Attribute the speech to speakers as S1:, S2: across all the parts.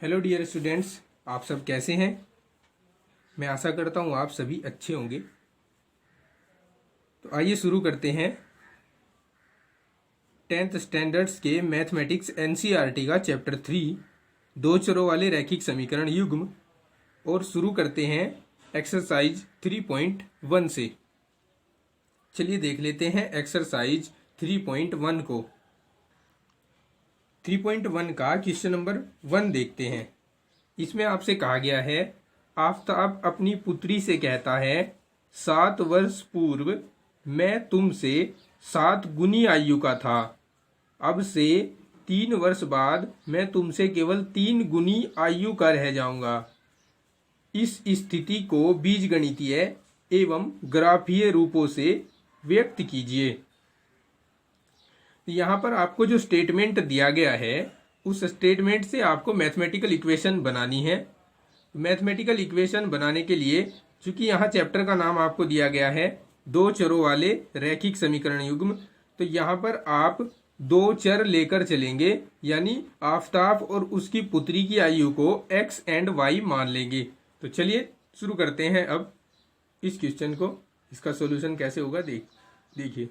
S1: Hello dear students, आप सब कैसे हैं। मैं आशा करता हूँ आप सभी अच्छे होंगे। तो आइए शुरू करते हैं 10th स्टैंडर्ड्स के मैथमेटिक्स एनसीईआरटी का चैप्टर 3 दो चरों वाले रैखिक समीकरण युग्म। और शुरू करते हैं एक्सरसाइज 3.1 से। चलिए देख लेते हैं एक्सरसाइज 3.1 को। 3.1 का क्वेश्चन नंबर 1 देखते हैं। इसमें आपसे कहा गया है, आफताब अपनी पुत्री से कहता है, 7 वर्ष पूर्व मैं तुमसे 7 गुनी आयु का था। अब से 3 वर्ष बाद मैं तुमसे केवल 3 गुनी आयु का रह जाऊंगा। इस स्थिति को बीजगणितीय एवं ग्राफीय रूपों से व्यक्त कीजिए। यहाँ पर आपको जो स्टेटमेंट दिया गया है, उस स्टेटमेंट से आपको मैथमेटिकल इक्वेशन बनानी है। मैथमेटिकल इक्वेशन बनाने के लिए, चूंकि यहाँ चैप्टर का नाम आपको दिया गया है दो चरों वाले रैखिक समीकरण युग्म, तो यहाँ पर आप दो चर लेकर चलेंगे, यानी आफताब और उसकी पुत्री की आयु को x एंड y मान लेंगे। तो चलिए शुरू करते हैं अब इस क्वेश्चन को। इसका सॉल्यूशन कैसे होगा देखिए।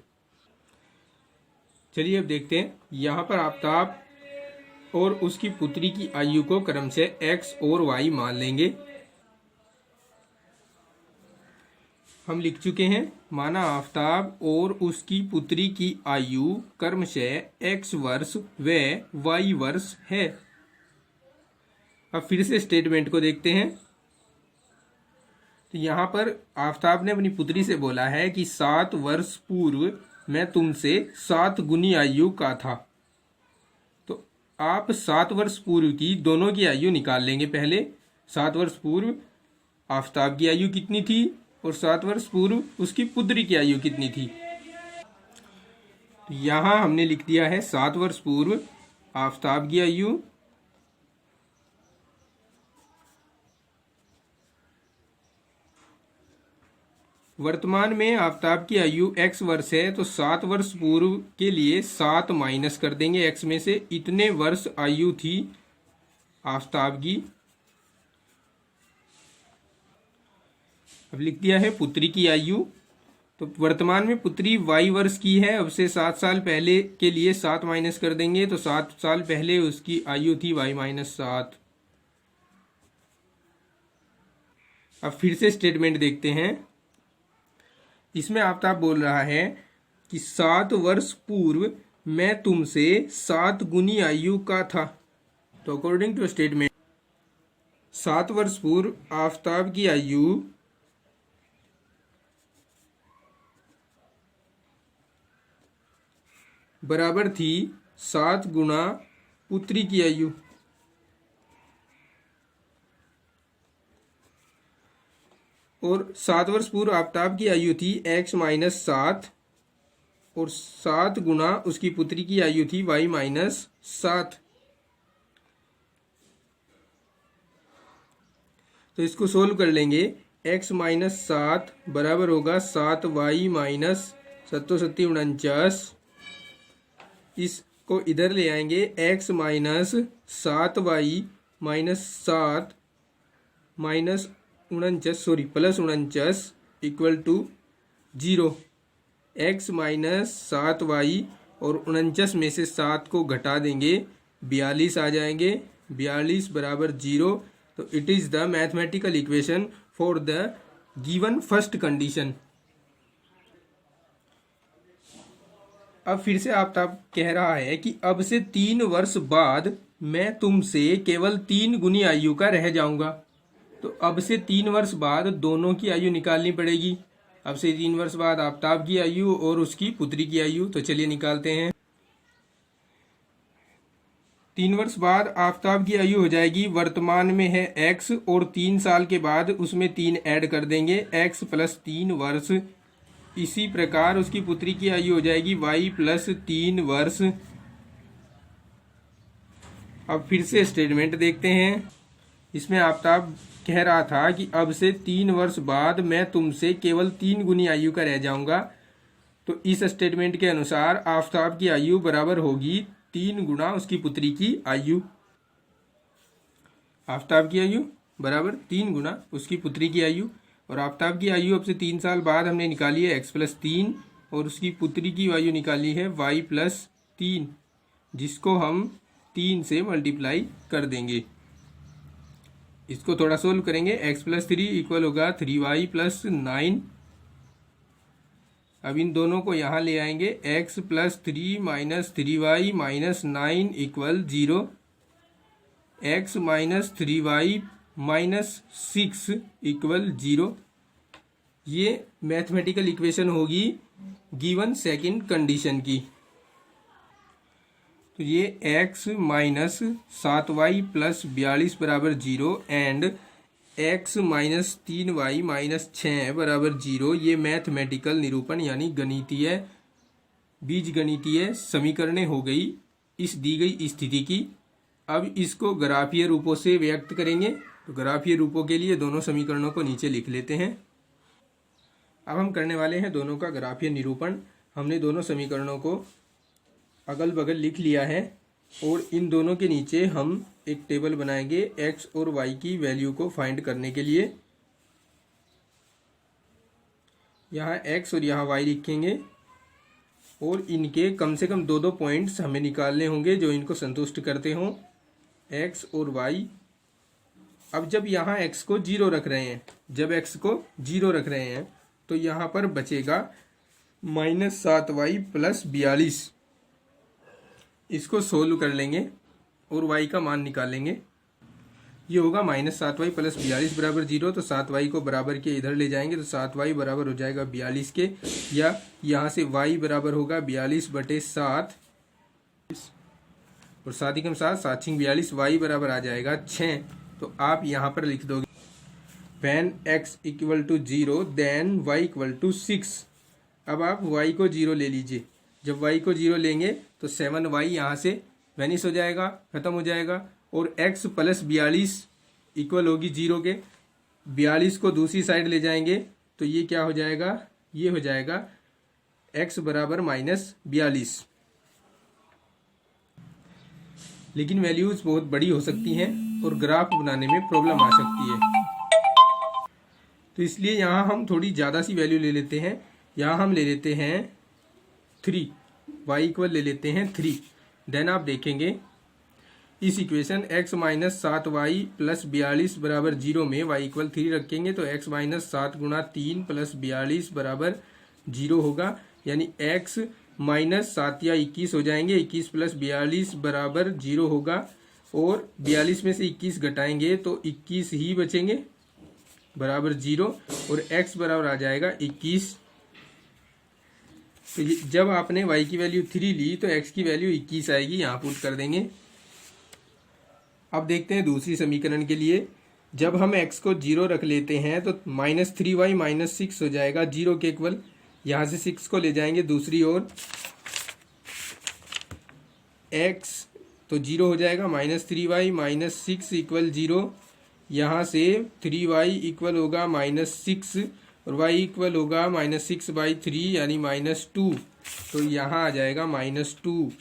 S1: चलिए अब देखते हैं। यहाँ पर आफताब और उसकी पुत्री की आयु को क्रम से x और y मान लेंगे। हम लिख चुके हैं, माना आफताब और उसकी पुत्री की आयु क्रमशः x वर्ष व y वर्ष है। अब फिर से स्टेटमेंट को देखते हैं। तो यहाँ पर आफताब ने अपनी पुत्री से बोला है कि 7 वर्ष पूर्व मैं तुमसे 7 गुनी आयु का था। तो आप 7 वर्ष पूर्व की दोनों की आयु निकाल लेंगे। पहले 7 वर्ष पूर्व आफताब की आयु कितनी थी और 7 वर्ष पूर्व उसकी पुत्री की आयु कितनी थी। तो यहाँ हमने लिख दिया है 7 वर्ष पूर्व आफताब की आयु वर्तमान में आफताब की आयु x वर्ष है, तो 7 वर्ष पूर्व के लिए 7 माइनस कर देंगे x में से। इतने वर्ष आयु थी आफताब की। अब लिख दिया है पुत्री की आयु। तो वर्तमान में पुत्री y वर्ष की है। अब से 7 साल पहले के लिए 7 माइनस कर देंगे, तो 7 साल पहले उसकी आयु थी y माइनस 7। अब फिर से स्टेटमेंट देखते हैं। इसमें आफताब बोल रहा है कि 7 वर्ष पूर्व मैं तुमसे 7 गुनी आयु का था। तो अकॉर्डिंग टू स्टेटमेंट 7 वर्ष पूर्व आफताब की आयु बराबर थी 7 गुना पुत्री की आयु। और 7 वर्ष पूर्व आफताब की आयु थी x माइनस 7 और 7 गुना उसकी पुत्री की आयु थी y माइनस 7। तो इसको सोल्व कर लेंगे। x माइनस 7 बराबर होगा 7y माइनस 7 इसको इधर ले आएंगे। x minus 7y minus 7 minus 49 equal to 0। x minus 7y और 49 में से 7 को घटा देंगे, 42 आ जाएंगे। 42 बराबर 0। तो it is the mathematical equation for the given first condition. अब फिर से आफताब कह रहा है कि अब से 3 वर्ष बाद मैं तुमसे केवल 3 गुनी आयु का रह जाऊंगा। तो अब से 3 वर्ष बाद दोनों की आयु निकालनी पड़ेगी। अब से 3 वर्ष बाद आफताब की आयु और उसकी पुत्री की आयु। तो चलिए निकालते हैं। 3 वर्ष बाद आफताब की आयु हो जाएगी, वर्तमान में है x, और 3 साल के बाद उसमें 3 ऐड कर देंगे, x प्लस 3 वर्ष। इसी प्रकार उसकी पुत्री की आयु हो जाएगी y प्लस 3 वर्ष। अब फिर से स्टेटमेंट देखते हैं। इसमें आफताब कह रहा था कि अब से 3 वर्ष बाद मैं तुमसे केवल 3 गुनी आयु का रह जाऊंगा। तो इस स्टेटमेंट के अनुसार आफताब की आयु बराबर होगी 3 गुना उसकी पुत्री की आयु। आफताब की आयु बराबर 3 गुना उसकी पुत्री की आयु, और आफताब की आयु अब से 3 साल बाद हमने निकाली है x+3, और उसकी पुत्री की आयु निकाली है y+3, जिसको हम 3 से मल्टीप्लाई कर देंगे। इसको थोड़ा सोल्व करेंगे। x+3 इक्वल होगा 3y+9। अब इन दोनों को यहाँ ले आएंगे। x+3 - 3y - 9 equal 0। x - 3y - 6 equal 0। ये मैथमेटिकल इक्वेशन होगी गिवन सेकंड कंडीशन की। तो ये x - 7y + 42 बराबर 0 एंड x - 3y - 6 बराबर 0, ये मैथमेटिकल निरूपण यानी गणितीय बीजगणितीय समीकरणें हो गई इस दी गई स्थिति की। अब इसको ग्राफीय रूपों से व्यक्त करेंगे। तो ग्राफीय रूपों के लिए दोनों समीकरणों को नीचे लिख लेते हैं। अब हम करने वाले हैं दोनों का ग्राफीय निरूपण। हमने दोनों समीकरणों को अगल बगल लिख लिया है और इन दोनों के नीचे हम एक टेबल बनाएंगे x और y की वैल्यू को फाइंड करने के लिए। यहाँ x और यहाँ y लिखेंगे और इनके कम से कम 2-2 पॉइंट्स हमें निकालने होंगे जो इनको संतुष्ट करते हों, x और y। अब जब यहाँ x को 0 रख रहे हैं, जब x को 0 रख रहे हैं तो यहाँ पर बचेगा -7y + 42। इसको सोल्व कर लेंगे और y का मान निकालेंगे। ये होगा -7y + 42 बराबर 0। तो 7y को बराबर के इधर ले जाएंगे तो 7y बराबर हो जाएगा 42 के, या यहाँ से y बराबर होगा 42/7 और 7 × 7 7 × 42, y बराबर आ जाएगा 6। तो आप यहाँ पर लिख दोगे when x = 0 then y = 6। अब आप y को 0 ले लीजिए। जब y को 0 लेंगे तो 7y यहाँ से वैनिश हो जाएगा, खत्म हो जाएगा, और x + 42 इक्वल होगी 0 के। 42 को दूसरी साइड ले जाएंगे तो ये क्या हो जाएगा, ये हो जाएगा x बराबर -42। लेकिन वैल्यूज बहुत बड़ी हो सकती हैं और ग्राफ बनाने में प्रॉब्लम आ सकती है, तो इसलिए यहाँ हम थोड़ी ज़्यादा सी वैल्यू ले लेते हैं। यहाँ हम ले लेते हैं 3, y इक्वल ले लेते हैं 3। देन आप देखेंगे इस इक्वेशन x - 7y + 42 बराबर 0 में y इक्वल 3 रखेंगे तो x - 7 × 3 + 42 बराबर 0 होगा, यानी x - 7 या 21 हो जाएंगे। 21 + 42 बराबर 0 होगा, और 42 में से 21 घटाएंगे तो 21 ही बचेंगे बराबर 0, और x बराबर आ जाएगा 21। तो जब आपने y की वैल्यू 3 ली तो x की वैल्यू 21 आएगी, यहाँ पुट कर देंगे। अब देखते हैं दूसरी समीकरण के लिए। जब हम x को 0 रख लेते हैं तो -3y - 6 हो जाएगा 0 के इक्वल। यहाँ से 6 को ले जाएंगे दूसरी ओर, x तो 0 हो जाएगा, -3y - 6 इक्वल 0। यहाँ से 3y इक्वल होगा -6 और y इक्वल होगा -6/3 यानी -2। तो यहाँ आ जाएगा -2।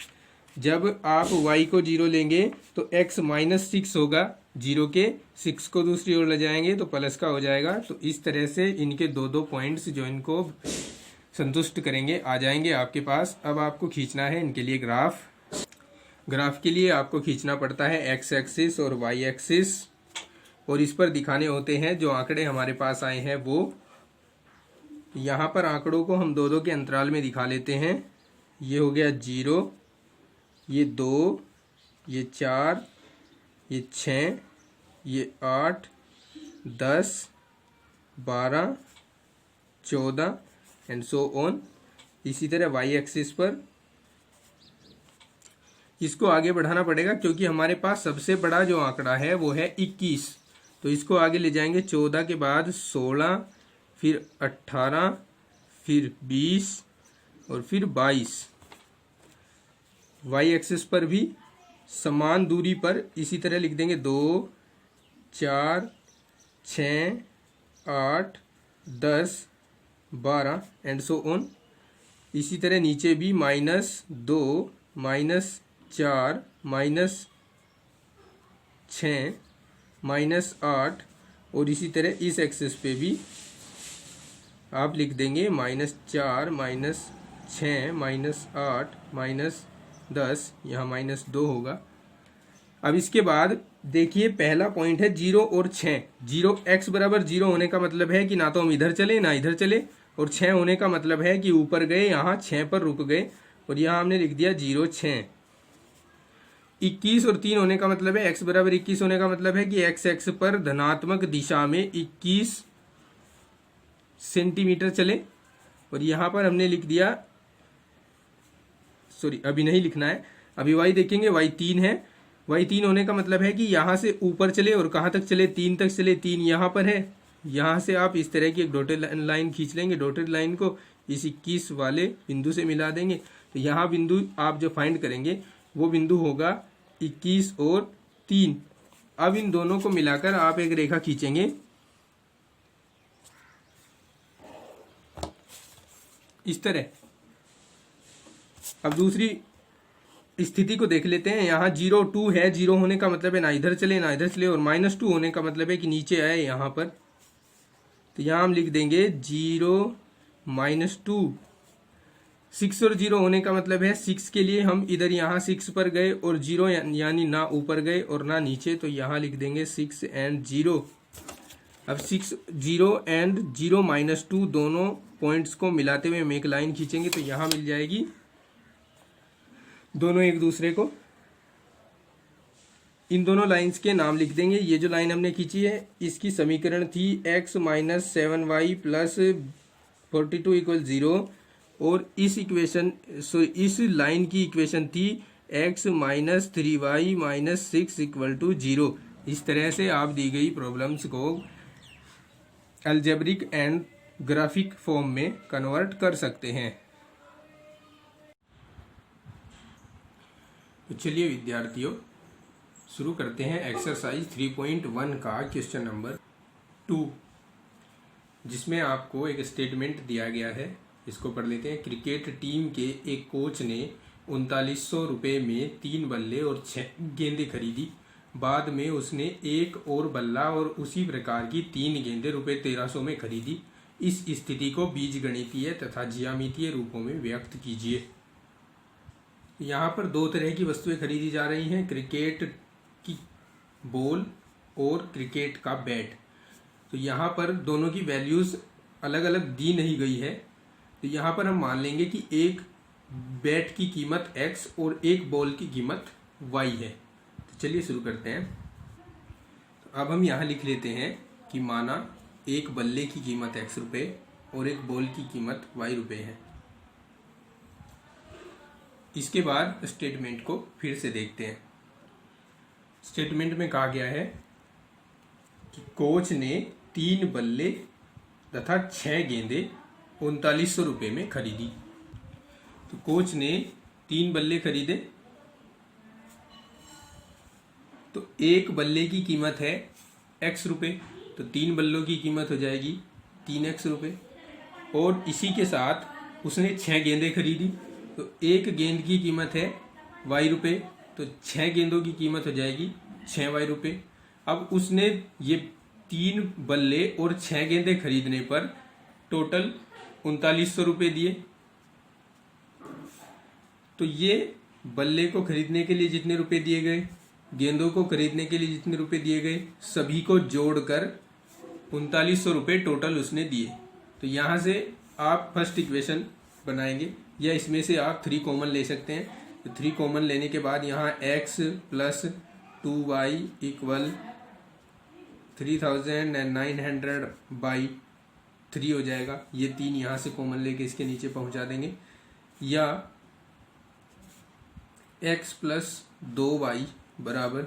S1: जब आप y को 0 लेंगे तो x -6 होगा 0 के, 6 को दूसरी ओर ले जाएंगे तो प्लस का हो जाएगा। तो इस तरह से इनके 2-2 पॉइंट्स जो इनको संतुष्ट करेंगे आ जाएंगे आपके पास। अब आपको खींचना है इनके लिए ग्राफ के लिए आपको खींचना पड़ता है x एक्सिस और y एक्सिस, और इस पर दिखाने होते हैं जो आंकड़े हमारे पास आए हैं वो। यहाँ पर आंकड़ों को हम 2-2 के अंतराल में दिखा लेते हैं। ये हो गया 0, ये 2, ये 4, ये 6, ये 8, 10, 12, 14 एंड सो ऑन। इसी तरह y एक्सिस पर इसको आगे बढ़ाना पड़ेगा क्योंकि हमारे पास सबसे बड़ा जो आंकड़ा है वो है 21। तो इसको आगे ले जाएंगे 14 के बाद 16, फिर 18, फिर 20 और फिर 22। y एक्सिस पर भी समान दूरी पर इसी तरह लिख देंगे 2, 4, 6, 8, 10, 12 एंड सो ऑन। इसी तरह नीचे भी -2, -4, -6, -8 और इसी तरह इस एक्सेस पे भी आप लिख देंगे -4 -6 -8 -10, यहाँ -2 होगा। अब इसके बाद देखिए पहला पॉइंट है 0 और 6। 0 x बराबर 0 होने का मतलब है कि ना तो हम इधर चले ना इधर चले, और 6 होने का मतलब है कि ऊपर गए, यहाँ 6 पर रुक गए, और यहाँ हमने लिख दिया 0 6। 21 और 3 होने का मतलब है x बराबर 21 होने का मतलब है कि x पर धनात्मक दिशा में 21 सेंटीमीटर चले, और यहाँ पर हमने लिख दिया, सॉरी अभी नहीं लिखना है, अभी y देखेंगे, y 3 है। y 3 होने का मतलब है कि यहाँ से ऊपर चले और कहाँ तक चले, 3 तक चले। 3 यहाँ पर है, यहाँ से आप इस तरह की एक डॉटेड लाइन खींच लेंगे, डॉटेड लाइन को इस 21 वाले बिंदु से मिला देंगे, तो यहाँ बिंदु आप जो फाइंड करेंगे वो बिंदु होगा 21 और 3। अब इन दोनों को मिलाकर आप एक रेखा खींचेंगे इस तरह। अब दूसरी स्थिति को देख लेते हैं। यहाँ 0 2 है, 0 होने का मतलब है ना इधर चले ना इधर चले, और -2 होने का मतलब है कि नीचे आए यहाँ पर, तो यहाँ हम लिख देंगे 0 -2। 6 और 0 होने का मतलब है 6 के लिए हम इधर यहाँ 6 पर गए और 0 यानी ना ऊपर गए और ना नीचे, तो यहाँ लिख देंगे 6 and 0। अब 6 0 and 0 -2 दोनों पॉइंट्स को मिलाते हुए हम एक लाइन खींचेंगे, तो यहाँ मिल जाएगी दोनों एक दूसरे को। इन दोनों लाइंस के नाम लिख देंगे। ये जो लाइन हमने खींची है इसकी समीकरण थी x - 7y + 42 = 0, और इस इक्वेशन इस लाइन की इक्वेशन थी x - 3y - 6 = 0। इस तरह से आप दी गई प्रॉब्लम्स को अलजेब्रिक एंड ग्राफिक फॉर्म में कन्वर्ट कर सकते हैं। तो चलिए विद्यार्थियों शुरू करते हैं एक्सरसाइज 3.1 का क्वेश्चन नंबर 2, जिसमें आपको एक स्टेटमेंट दिया गया है। इसको पढ़ लेते हैं। क्रिकेट टीम के एक कोच ने 3900 रुपये में 3 बल्ले और 6 गेंदें खरीदी। बाद में उसने एक और बल्ला और उसी प्रकार की 3 गेंदें ₹1300 में खरीदी। इस स्थिति को बीजगणितीय तथा ज्यामितीय रूपों में व्यक्त कीजिए। यहाँ पर दो तरह की वस्तुएं खरीदी जा रही हैं, क्रिकेट की बॉल और क्रिकेट का बैट। तो यहाँ पर दोनों की वैल्यूज अलग अलग दी नहीं गई है, तो यहाँ पर हम मान लेंगे कि एक बैट की कीमत x और एक बॉल की कीमत y है। तो चलिए शुरू करते हैं। तो अब हम यहाँ लिख लेते हैं कि माना एक बल्ले की कीमत x रुपये और एक बॉल की कीमत y रुपये है। इसके बाद स्टेटमेंट को फिर से देखते हैं। स्टेटमेंट में कहा गया है कि कोच ने 3 बल्ले तथा 6 गेंदें 3900 रुपये में खरीदी। तो कोच ने 3 बल्ले खरीदे, तो एक बल्ले की कीमत है x रुपये, तो 3 बल्लों की कीमत हो जाएगी 3x रुपये, और इसी के साथ उसने 6 गेंदें खरीदी, तो एक गेंद की कीमत है y रुपये, तो 6 गेंदों की कीमत हो जाएगी 6y रुपये। अब उसने ये 3 बल्ले और 6 गेंदें खरीदने पर टोटल 3900 रुपये दिए। तो ये बल्ले को खरीदने के लिए जितने रुपए दिए गए, गेंदों को खरीदने के लिए जितने रुपए दिए गए, सभी को जोड़कर 3900 रुपये टोटल उसने दिए। तो यहाँ से आप फर्स्ट इक्वेशन बनाएंगे, या इसमें से आप 3 कॉमन ले सकते हैं। तो 3 कॉमन लेने के बाद यहाँ x + 2y = 3900/3 हो जाएगा। ये 3 यहाँ से कॉमन लेके इसके नीचे पहुँचा देंगे, या x + 2y =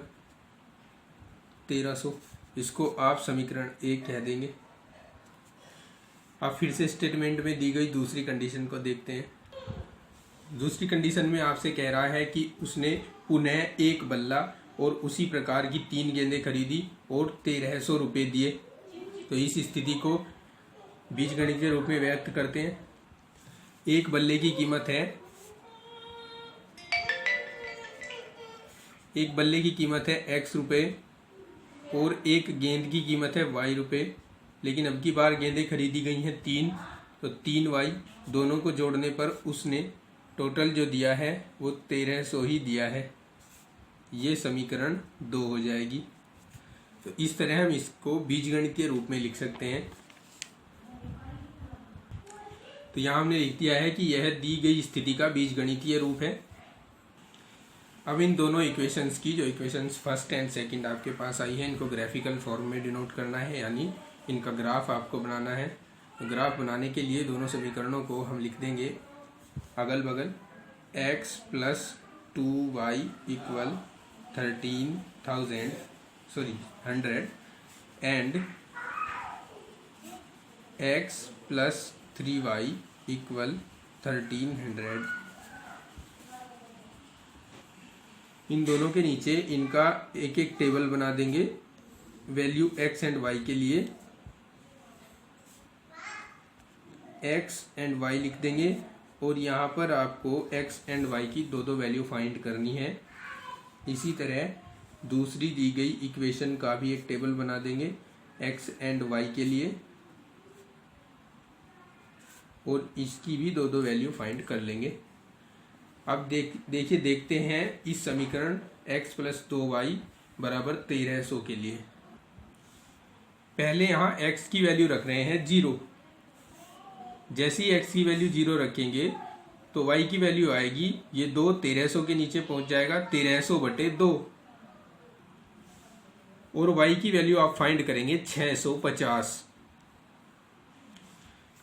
S1: 1300। इसको आप समीकरण 1 कह देंगे। आप फिर से स्टेटमेंट में दी गई दूसरी कंडीशन को देखते हैं। दूसरी कंडीशन में आपसे कह रहा है कि उसने पुनः एक बल्ला और उसी प्रकार की 3 गेंदें खरीदी और 1300 रुपये दिए। तो इस स्थिति को बीजगणित के रूप में व्यक्त करते हैं। एक बल्ले की कीमत है x रुपये और एक गेंद की कीमत है y रुपये, लेकिन अब की बार गेंदें खरीदी गई हैं 3, तो 3y, दोनों को जोड़ने पर उसने टोटल जो दिया है वो 1300 ही दिया है। ये समीकरण 2 हो जाएगी। तो इस तरह हम इसको बीजगणितीय रूप में लिख सकते हैं। तो यहाँ हमने लिख दिया है कि यह दी गई स्थिति का बीजगणितीय रूप है। अब इन दोनों इक्वेशंस की, जो इक्वेशंस फर्स्ट एंड सेकंड आपके पास आई है, इनको ग्राफिकल फॉर्म में डिनोट करना है, यानी इनका ग्राफ आपको बनाना है। तो ग्राफ बनाने के लिए दोनों समीकरणों को हम लिख देंगे अगल बगल। x + 2y = 100 and x + 3y = 1300। इन दोनों के नीचे इनका एक एक टेबल बना देंगे वैल्यू x एंड y के लिए। x एंड y लिख देंगे और यहाँ पर आपको x एंड y की दो वैल्यू फाइंड करनी है। इसी तरह दूसरी दी गई इक्वेशन का भी एक टेबल बना देंगे x एंड y के लिए और इसकी भी दो वैल्यू फाइंड कर लेंगे। अब देखते हैं इस समीकरण x + 2y = 1300 के लिए। पहले यहाँ x की वैल्यू रख रहे हैं 0। जैसे ही x की वैल्यू 0 रखेंगे तो y की वैल्यू आएगी, ये 2 1300 के नीचे पहुंच जाएगा, 1300/2, और y की वैल्यू आप फाइंड करेंगे 650।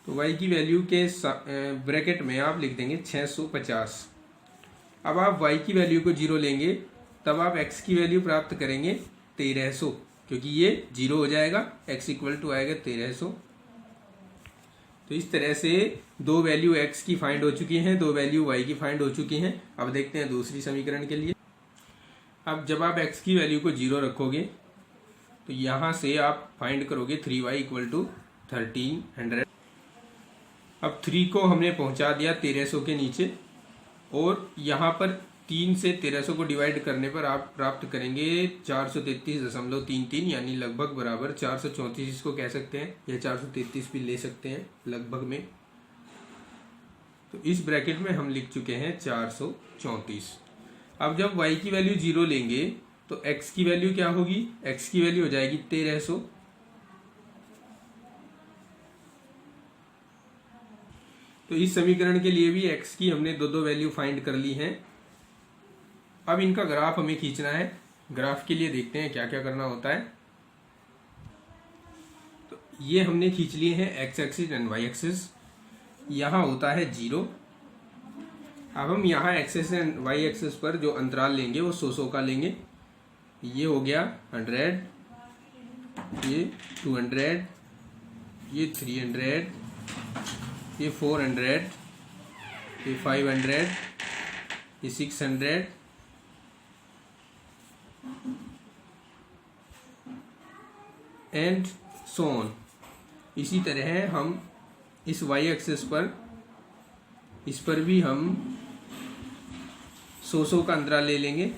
S1: तो y की वैल्यू के ब्रैकेट में आप लिख देंगे 650। अब आप y की वैल्यू को 0 लेंगे, तब आप x की वैल्यू प्राप्त करेंगे 1300, क्योंकि ये 0 हो जाएगा, x = आएगा 1300। तो इस तरह से दो वैल्यू x की फाइंड हो चुकी हैं, दो वैल्यू y की फाइंड हो चुकी हैं। अब देखते हैं दूसरी समीकरण के लिए। अब जब आप x की वैल्यू को 0 रखोगे तो यहाँ से आप फाइंड करोगे 3y = 1300। अब 3 को हमने पहुँचा दिया 1300 के नीचे, और यहाँ पर 3 से 1300 को डिवाइड करने पर आप प्राप्त करेंगे 433.33, यानी लगभग बराबर 434 इसको कह सकते हैं, या 433 भी ले सकते हैं लगभग में। तो इस ब्रैकेट में हम लिख चुके हैं 434। अब जब y की वैल्यू 0 लेंगे तो x की वैल्यू क्या होगी? x की वैल्यू हो जाएगी 1300। तो इस समीकरण के लिए भी x की हमने दो वैल्यू फाइंड कर ली हैं। अब इनका ग्राफ हमें खींचना है। ग्राफ के लिए देखते हैं क्या क्या करना होता है। तो ये हमने खींच लिए हैं x axis and y axis. यहाँ होता है 0। अब हम यहाँ एक्सिस एंड y एक्सिस पर जो अंतराल लेंगे वो 100 का लेंगे। ये हो गया 100, ये 200, ये 300, ये 400, ये 500, ये 600, एंड सो ऑन। इसी तरह हम इस y एक्सिस पर, इस पर भी हम 100 का अंतराल ले लेंगे।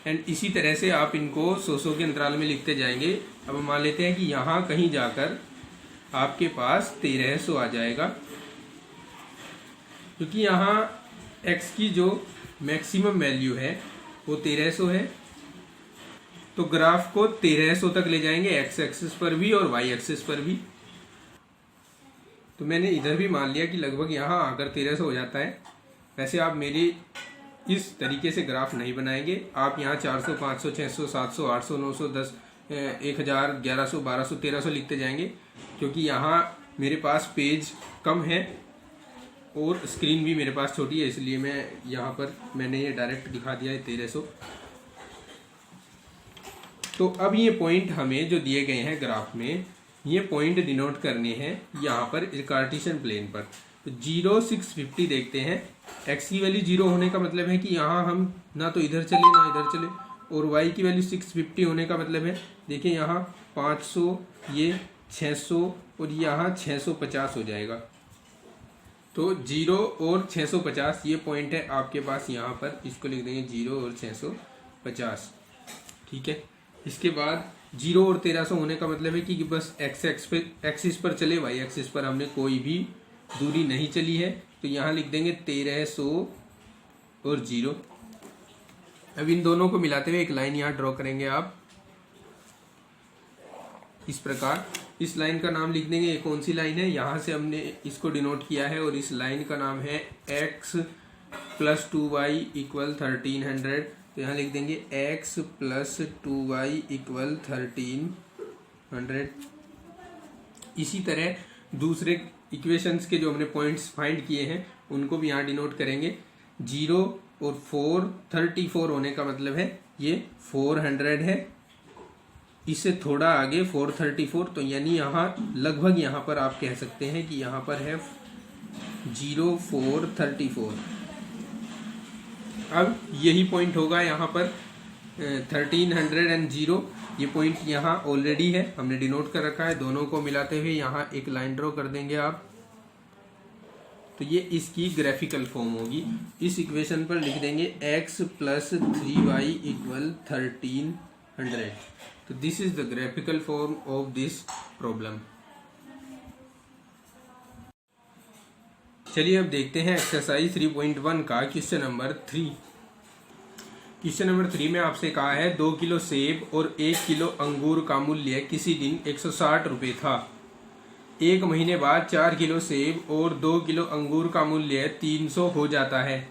S1: एंड इसी तरह से आप इनको 100 के अंतराल में लिखते जाएंगे। अब मान लेते हैं कि यहाँ कहीं जाकर आपके पास 1300 आ जाएगा, क्योंकि यहाँ x की जो मैक्सिमम वैल्यू है वो 1300 है। तो ग्राफ को 1300 तक ले जाएंगे, x एक्सिस पर भी और y एक्सिस पर भी। तो मैंने इधर भी मान लिया कि लगभग यहाँ आकर 1300 हो जाता है। वैसे आप मेरी इस तरीके से ग्राफ नहीं बनाएंगे। आप यहाँ 400, 500, 600, 700, 800, 900, 10, 1000, 1100, 1200, 1300 लिखते जाएंगे, क्योंकि यहाँ मेरे पास पेज कम है और स्क्रीन भी मेरे पास छोटी है, इसलिए मैं यहाँ पर मैंने ये डायरेक्ट दिखा दिया है 1300। तो अब ये पॉइंट हमें जो दिए गए हैं ग्राफ में, ये पॉइंट डिनोट करने हैं यहाँ पर कार्टेशियन प्लेन पर। तो 0, 650 देखते हैं। x की वैल्यू 0 होने का मतलब है कि यहाँ हम ना तो इधर चले ना इधर चले, और y की वैल्यू 650 होने का मतलब है, देखिए यहाँ 500, ये 600 और यहाँ 650 हो जाएगा। तो 0 और 650 ये पॉइंट है आपके पास यहाँ पर, इसको लिख देंगे 0 और 650। ठीक है, इसके बाद 0 और 1300 होने का मतलब है कि बस एक्सिस पर चले, वाई एक्सिस पर हमने कोई भी दूरी नहीं चली है, तो यहाँ लिख देंगे 1300 और 0। अब इन दोनों को मिलाते हुए एक लाइन यहाँ ड्रॉ करेंगे आप इस प्रकार। इस लाइन का नाम लिख देंगे, ये कौन सी लाइन है, यहाँ से हमने इसको डिनोट किया है, और इस लाइन का नाम है x प्लस 2y इक्वल 1300। तो यहाँ लिख देंगे x प्लस 2y इक्वल 1300। इसी तरह दूसरे इक्वेशंस के जो हमने पॉइंट्स फाइंड किए हैं उनको भी यहाँ डिनोट करेंगे। 0 और 4 34 होने का मतलब है ये 400 है, इससे थोड़ा आगे 434, तो यानी यहाँ लगभग यहाँ पर आप कह सकते हैं कि यहाँ पर है 0434। अब यही पॉइंट होगा यहाँ पर 1300 ये पॉइंट यहाँ ऑलरेडी है, हमने डिनोट कर रखा है। दोनों को मिलाते हुए यहाँ एक लाइन ड्रॉ कर देंगे आप, तो ये इसकी ग्राफिकल फॉर्म होगी। इस इक्वेशन पर लिख देंगे x प्लस 3y इक्वल 1300। तो this is the graphical form of this problem. चलिए अब देखते हैं एक्सरसाइज 3.1 का क्वेश्चन नंबर 3। क्वेश्चन नंबर 3 में आपसे कहा है 2 किलो सेब और 1 किलो अंगूर का मूल्य किसी दिन 160 रुपये था। एक महीने बाद 4 किलो सेब और 2 किलो अंगूर का मूल्य 300 हो जाता है।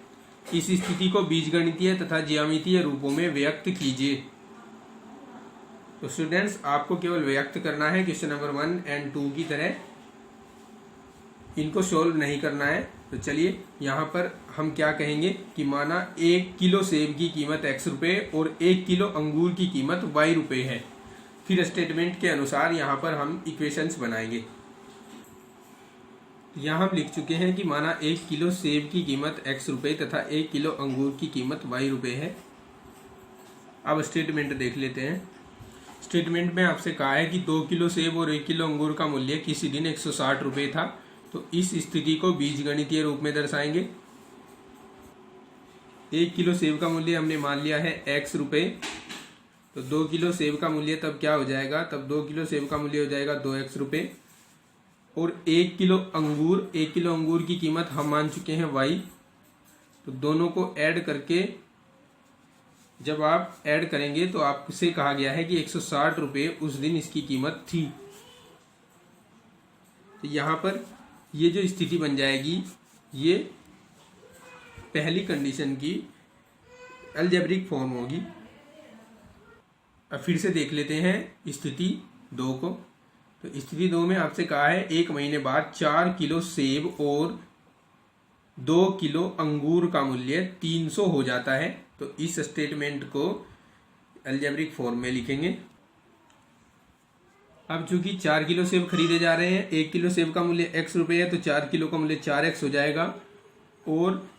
S1: इस स्थिति को बीजगणितीय तथा ज्यामितीय रूपों में व्यक्त कीजिए। तो स्टूडेंट्स आपको केवल व्यक्त करना है, क्वेश्चन नंबर 1 एंड 2 की तरह, इनको सोल्व नहीं करना है। तो चलिए यहाँ पर हम क्या कहेंगे कि माना 1 किलो सेब की कीमत x रुपये और 1 किलो अंगूर की कीमत y रुपये है। फिर स्टेटमेंट के अनुसार यहाँ पर हम इक्वेशंस बनाएंगे। यहाँ हम लिख चुके हैं कि माना 1 किलो सेब की कीमत x रुपये तथा 1 किलो अंगूर की कीमत y रुपये है। अब स्टेटमेंट देख लेते हैं। स्टेटमेंट में आपसे कहा है कि 2 किलो सेब और 1 किलो अंगूर का मूल्य किसी दिन 160 रुपये था। तो इस स्थिति को बीजगणितीय रूप में दर्शाएंगे। 1 किलो सेब का मूल्य हमने मान लिया है x रुपये, तो 2 किलो सेब का मूल्य तब क्या हो जाएगा, तब 2 किलो सेब का मूल्य हो जाएगा 2x रुपये। और 1 किलो अंगूर की कीमत हम मान चुके हैं y। तो दोनों को ऐड करके जब आप ऐड करेंगे तो आपसे कहा गया है कि 160 रुपये उस दिन इसकी कीमत थी। तो यहाँ पर ये जो स्थिति बन जाएगी ये पहली कंडीशन की अलजेब्रिक फॉर्म होगी। अब फिर से देख लेते हैं स्थिति 2 को। तो स्थिति 2 में आपसे कहा है 1 महीने बाद 4 किलो सेब और 2 किलो अंगूर का मूल्य 300 हो जाता है। तो इस स्टेटमेंट को अलजेब्रिक फॉर्म में लिखेंगे। अब चूंकि 4 किलो सेब खरीदे जा रहे हैं, 1 किलो सेब का मूल्य x रुपये है, तो 4 किलो का मूल्य 4x हो जाएगा। और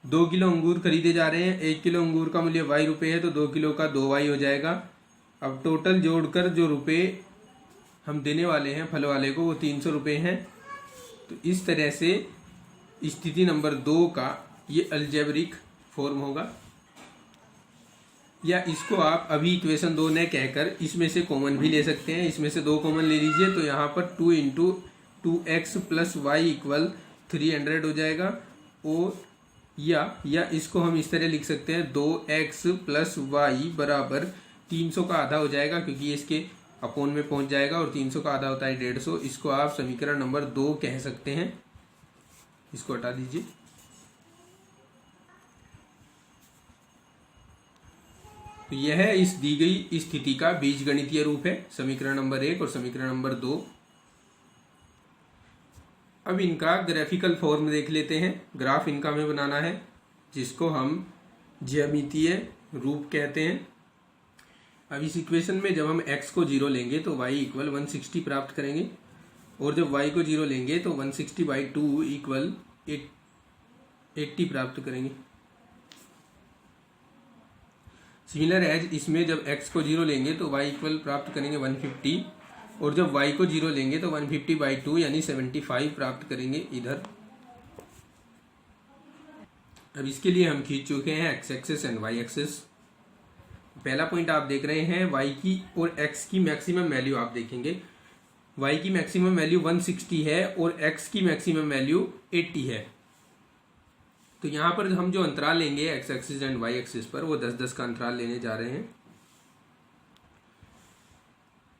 S1: 2 किलो अंगूर खरीदे जा रहे हैं, 1 किलो अंगूर का मूल्य y रुपये है, तो 2 किलो का 2y हो जाएगा। अब टोटल जोड़कर जो रुपये हम देने वाले हैं फल वाले को वो 300 रुपये हैं। तो इस तरह से स्थिति नंबर 2 का ये अलजेब्रिक फॉर्म होगा। या इसको आप अभी इक्वेशन 2 न कहकर इसमें से कॉमन भी ले सकते हैं। इसमें से 2 कॉमन ले लीजिए, तो यहाँ पर 2 into 2x plus Y equal 300 हो जाएगा। और या इसको हम इस तरह लिख सकते हैं 2x प्लस वाई बराबर 300 का आधा हो जाएगा, क्योंकि इसके अपोन में पहुंच जाएगा और 300 का आधा होता है 150। इसको आप समीकरण नंबर 2 कह सकते हैं। इसको हटा दीजिए। तो यह इस दी गई स्थिति का बीजगणितीय रूप है, समीकरण नंबर 1 और समीकरण नंबर 2। अब इनका ग्राफिकल फॉर्म देख लेते हैं। ग्राफ इनका हमें बनाना है, जिसको हम ज्यामितीय रूप कहते हैं। अब इस इक्वेशन में जब हम x को 0 लेंगे तो y इक्वल 160 प्राप्त करेंगे, और जब y को 0 लेंगे तो 160/2 इक्वल 80 प्राप्त करेंगे। सिमिलर एज इसमें जब x को 0 लेंगे तो y इक्वल प्राप्त करेंगे 150, और जब y को 0 लेंगे तो 150/2 यानी 75 प्राप्त करेंगे इधर। अब इसके लिए हम खींच चुके हैं x axis and y axis. पहला पॉइंट आप देख रहे हैं वाई की और एक्स की मैक्सिमम वैल्यू आप देखेंगे। वाई की मैक्सिमम वैल्यू 160 है और एक्स की मैक्सिमम वैल्यू 80 है। तो यहां पर हम जो अंतराल लेंगे x axis and y axis पर वो 10-10 का अंतराल लेने जा रहे हैं।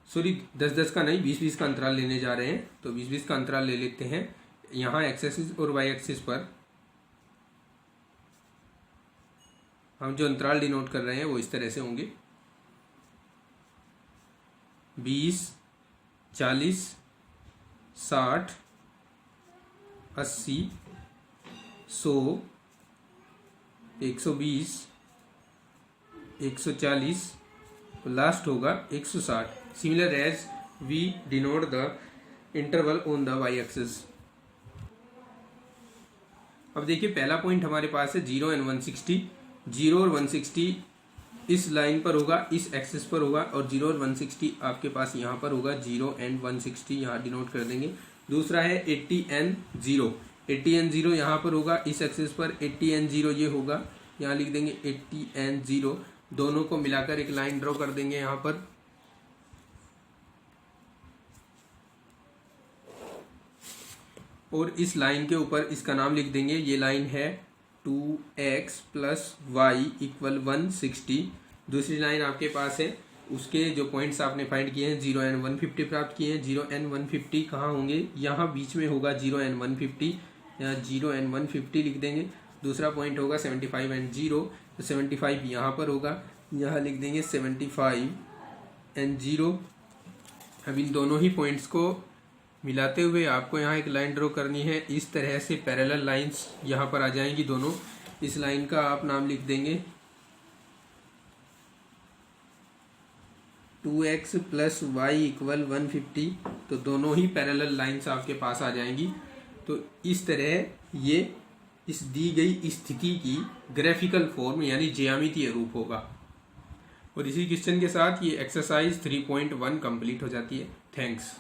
S1: सॉरी 10-10 का नहीं 20-20 का अंतराल लेने जा रहे हैं। तो 20-20 का अंतराल ले लेते हैं। यहाँ एक्स एक्सिस और वाई एक्सिस पर हम जो अंतराल डिनोट कर रहे हैं वो इस तरह से होंगे 20, 40, 60, 80, 100, 120, 140, लास्ट होगा 160। Similar as we denote the interval on the y axis. अब देखिए पहला पॉइंट हमारे पास है 0 एंड 160। 0 और 160 इस लाइन पर होगा, इस एक्सिस पर होगा, और 0 और 160 आपके पास यहाँ पर होगा। 0 एंड 160 यहाँ डिनोट कर देंगे। दूसरा है 80 एंड 0। 80 एंड 0 यहाँ पर होगा, इस एक्सिस पर 80 एंड 0 ये होगा, यहाँ लिख देंगे 80 एंड 0। दोनों को मिलाकर एक लाइन ड्रॉ कर देंगे यहाँ पर। और इस लाइन के ऊपर इसका नाम लिख देंगे। ये लाइन है 2x प्लस वाई इक्वल 160। दूसरी लाइन आपके पास है, उसके जो पॉइंट्स आपने फाइंड किए हैं 0 एंड 150 प्राप्त किए हैं। 0 एंड 150 कहाँ होंगे? यहाँ बीच में होगा 0 एंड 150। यहाँ 0 एंड 150 लिख देंगे। दूसरा पॉइंट होगा 75 एंड 0, तो 75 यहाँ पर होगा, यहाँ लिख देंगे 75 एंड 0। अब इन दोनों ही पॉइंट्स को मिलाते हुए आपको यहाँ एक लाइन ड्रॉ करनी है। इस तरह से पैरेलल लाइंस यहाँ पर आ जाएंगी दोनों। इस लाइन का आप नाम लिख देंगे 2x प्लस वाई इक्वल 150। तो दोनों ही पैरेलल लाइंस आपके पास आ जाएंगी। तो इस तरह ये इस दी गई स्थिति की ग्राफिकल फॉर्म यानी ज्यामितीय रूप होगा। और इसी क्वेश्चन के साथ ये एक्सरसाइज 3.1 कंप्लीट हो जाती है। थैंक्स।